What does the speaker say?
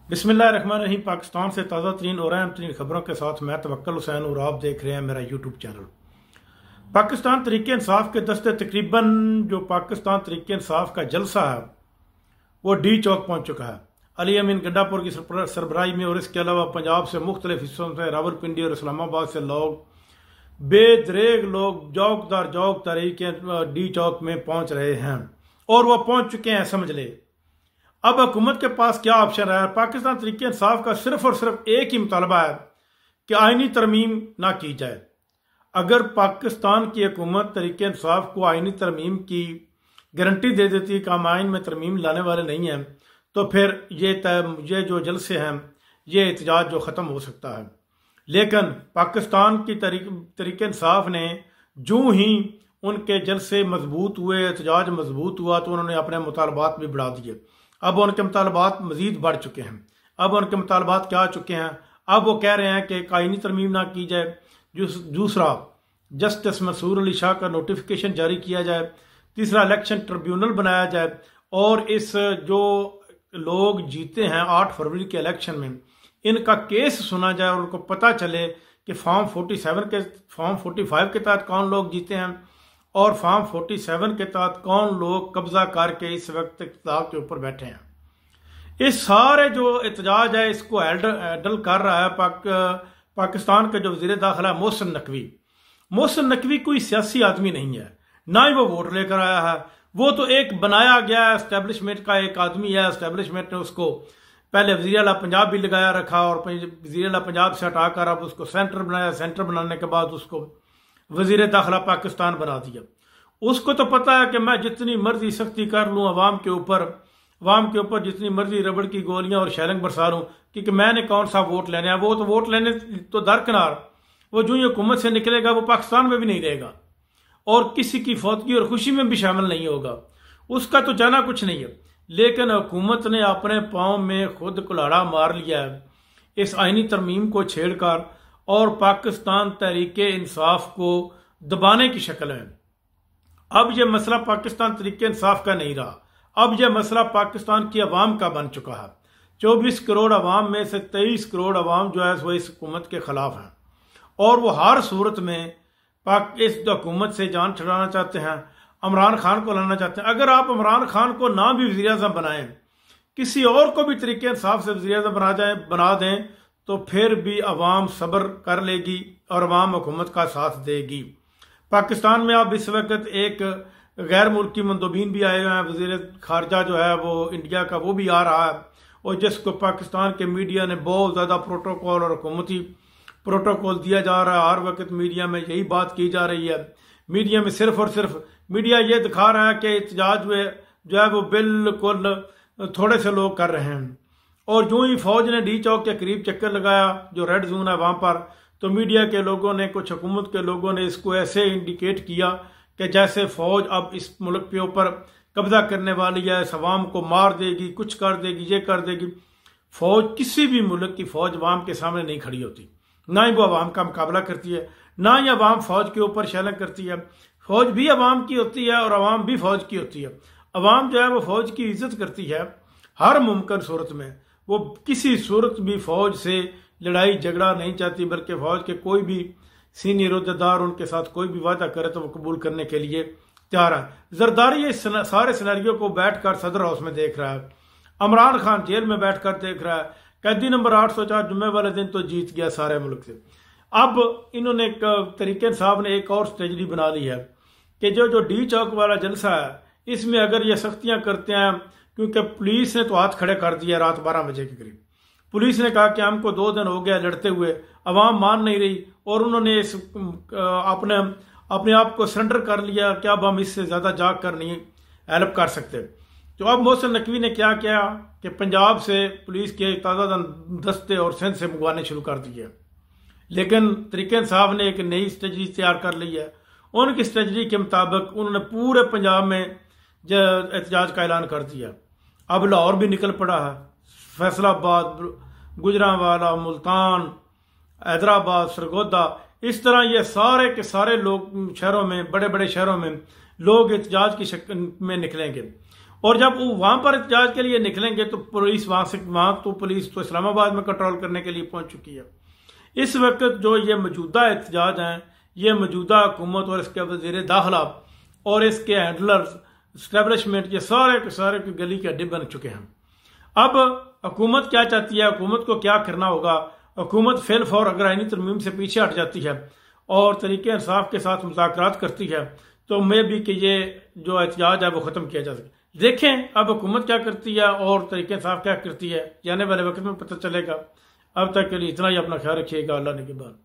बिस्मिल्लाहिर्रहमानिर्रहीम। पाकिस्तान से ताज़ा तरीन और अहम तरीन खबरों के साथ मैं तवक्कुल हुसैन और आप देख रहे हैं मेरा यूट्यूब चैनल। पाकिस्तान तहरीक इंसाफ के दस्ते तकरीबन जो पाकिस्तान तहरीक इंसाफ का जलसा है वो डी चौक पहुंच चुका है। अली अमीन गंडापुर की सरबराही में और इसके अलावा पंजाब से मुख्तलिफ हिस्सों से, रावलपिंडी और इस्लामाबाद से लोग बेदरेग लोग जौकदार जौक तहरीक डी चौक में पहुंच रहे हैं और वह पहुंच चुके हैं। समझ ले अब हुकूमत के पास क्या ऑप्शन रहा है। पाकिस्तान तहरीक इंसाफ का सिर्फ और सिर्फ एक ही मुतालबा है कि आईनी तरमीम ना की जाए। अगर पाकिस्तान की हुकूमत तहरीक इंसाफ को आईनी तरमीम की गारंटी दे देती है कि हम आइन में तरमीम लाने वाले नहीं हैं, तो फिर ये जो जलसे हैं, ये एहतजाज जो ख़त्म हो सकता है। लेकिन पाकिस्तान की तहरीक इंसाफ ने जूँ ही उनके जलसे मजबूत हुए, एहतजाज मजबूत हुआ, तो उन्होंने अपने मुतालबात भी बढ़ा दिए। अब उनके मुतालबात मजीद बढ़ चुके हैं। अब उनके मुतालबात क्या आ चुके हैं? अब वो कह रहे हैं कि आईनी तरमीम ना की जाए। दूसरा, जस्टिस मंसूर अली शाह का नोटिफिकेशन जारी किया जाए। तीसरा, इलेक्शन ट्रिब्यूनल बनाया जाए और इस जो लोग जीते हैं 8 फरवरी के इलेक्शन में, इनका केस सुना जाए और उनको पता चले कि फॉर्म 45 के तहत कौन लोग जीते हैं और फॉर्म 47 के तहत कौन लोग कब्जा करके इस वक्त इख्तियार के ऊपर बैठे हैं। इस सारे जो एहतजाज है इसको हैंडल कर रहा है पाकिस्तान के जो वजीर दाखिला है मोहसिन नकवी। मोहसिन नकवी कोई सियासी आदमी नहीं है, ना ही वो वोट लेकर आया है। वो तो एक बनाया गया एस्टेब्लिशमेंट का एक आदमी है। एस्टेब्लिशमेंट ने उसको पहले वजीर आला पंजाब भी लगाया रखा और वजीर आला पंजाब से हटाकर अब उसको सेंटर बनाया। सेंटर बनाने के बाद उसको वजीर दाखिला पाकिस्तान बना दिया। उसको तो पता है कि मैं जितनी मर्जी सख्ती कर लूँ अवाम के ऊपर जितनी मर्जी रबड़ की गोलियां और शैलिंग बरसा लूँ, क्योंकि मैंने कौन सा वोट लेना है। वो तो वोट लेने तो दरकिनार, वो जो ही हुकूमत से निकलेगा वो पाकिस्तान में भी नहीं रहेगा और किसी की फौतगी और खुशी में भी शामिल नहीं होगा। उसका तो जाना कुछ नहीं है। लेकिन हुकूमत ने अपने पाँव में खुद कुल्हाड़ा मार लिया है इस आईनी तरमीम को छेड़कर और पाकिस्तान तहरीक इंसाफ को दबाने की शक्ल है। अब यह मसला पाकिस्तान तहरीक इंसाफ का नहीं रहा, अब यह मसला पाकिस्तान की अवाम का बन चुका है। 24 करोड़ अवाम में से 23 करोड़ अवाम जो है वो इस हुकूमत के खिलाफ हैं और वो हर सूरत में इस हुकूमत से जान छुड़ाना चाहते हैं, इमरान खान को लाना चाहते हैं। अगर आप इमरान खान को ना भी वज़ीर आज़म बनाएं, किसी और को भी तहरीक इंसाफ से वज़ीर आज़म बना दें, तो फिर भी अवाम सब्र कर लेगी और अवाम हुकूमत का साथ देगी। पाकिस्तान में अब इस वक्त एक गैर मुल्की मंदोबीन भी आए हुए हैं। वज़ीर खारजा जो है वो इंडिया का, वो भी आ रहा है और जिसको पाकिस्तान के मीडिया ने बहुत ज़्यादा प्रोटोकॉल और हुकूमती प्रोटोकॉल दिया जा रहा है। हर वक्त मीडिया में यही बात की जा रही है। मीडिया में सिर्फ और सिर्फ मीडिया ये दिखा रहा है कि एहतजाज जो है वो बिल्कुल थोड़े से लोग कर रहे हैं और जो ही फौज ने डी चौक के करीब चक्कर लगाया जो रेड जोन है वहां पर, तो मीडिया के लोगों ने, कुछ हुकूमत के लोगों ने इसको ऐसे इंडिकेट किया कि जैसे फौज अब इस मुल्क के ऊपर कब्जा करने वाली है, इस अवाम को मार देगी, कुछ कर देगी, ये कर देगी। फौज, किसी भी मुल्क की फौज अवाम के सामने नहीं खड़ी होती, ना ही वो अवाम का मुकाबला करती है, ना ही अवाम फौज के ऊपर शैलिंग करती है। फौज भी अवाम की होती है और अवाम भी फौज की होती है। अवाम जो है वो फौज की इज्जत करती है हर मुमकिन सूरत में। वो किसी सूरत भी फौज से लड़ाई झगड़ा नहीं चाहती, बल्कि फौज के कोई भी सीनियर अहदेदार उनके साथ कोई भी वादा करे तो वो कबूल करने के लिए तैयार है। जरदारी इस सारे सिनेरियो को बैठकर सदर हाउस में देख रहा है, इमरान खान जेल में बैठकर देख रहा है। कैदी नंबर 804 जुम्मे वाले दिन तो जीत गया सारे मुल्क से। अब इन्होंने तहरीक इंसाफ ने एक और स्ट्रेटजी बना ली है कि जो डी चौक वाला जलसा है, इसमें अगर ये सख्तियां करते हैं, क्योंकि पुलिस ने तो हाथ खड़े कर दिया रात 12 बजे के करीब। पुलिस ने कहा कि हमको 2 दिन हो गया लड़ते हुए, अवाम मान नहीं रही और उन्होंने अपने आप को सरेंडर कर लिया कि अब हम इससे ज़्यादा जाग कर नहीं हेल्प कर सकते। तो अब मोहसिन नकवी ने क्या किया कि पंजाब से पुलिस के ताज़ा दस्ते और सिंध से मंगवाने शुरू कर दिए। लेकिन तहरीक इंसाफ ने एक नई स्ट्रेटजी तैयार कर ली है। उनकी स्ट्रेटजी के मुताबिक उन्होंने पूरे पंजाब में एहतजाज का ऐलान कर दिया। अब लाहौर भी निकल पड़ा है, फैसलाबाद, गुजरांवाला, मुल्तान, हैदराबाद, सरगोदा, इस तरह ये सारे के सारे लोग शहरों में, बड़े बड़े शहरों में लोग एहतजाज की शक्ल में निकलेंगे और जब वो वहां पर एहतजाज के लिए निकलेंगे तो पुलिस पुलिस तो इस्लामाबाद में कंट्रोल करने के लिए पहुंच चुकी है। इस वक्त जो ये मौजूदा एहतजाज हैं, ये मौजूदा हुकूमत और इसके वज़ीर दाखिला और इसके हैंडलर्स इस्टेब्लिशमेंट, ये सारे के सारे गली के अड्डे बन चुके हैं। अब हुकूमत क्या चाहती है, हुकूमत को क्या करना होगा? हुकूमत फिल फौर अगर आईनी तरमीम से पीछे हट जाती है और तरीके इंसाफ के साथ मुज़ाकरात करती है तो मे भी कि ये जो एहतजाज है वो ख़त्म किया जा सके। देखें अब हुकूमत क्या करती है और तरीके इंसाफ क्या करती है, आने वाले वक्त में पता चलेगा। अब तक के लिए इतना ही, अपना ख्याल रखिएगा। अल्लाह ने के बाद।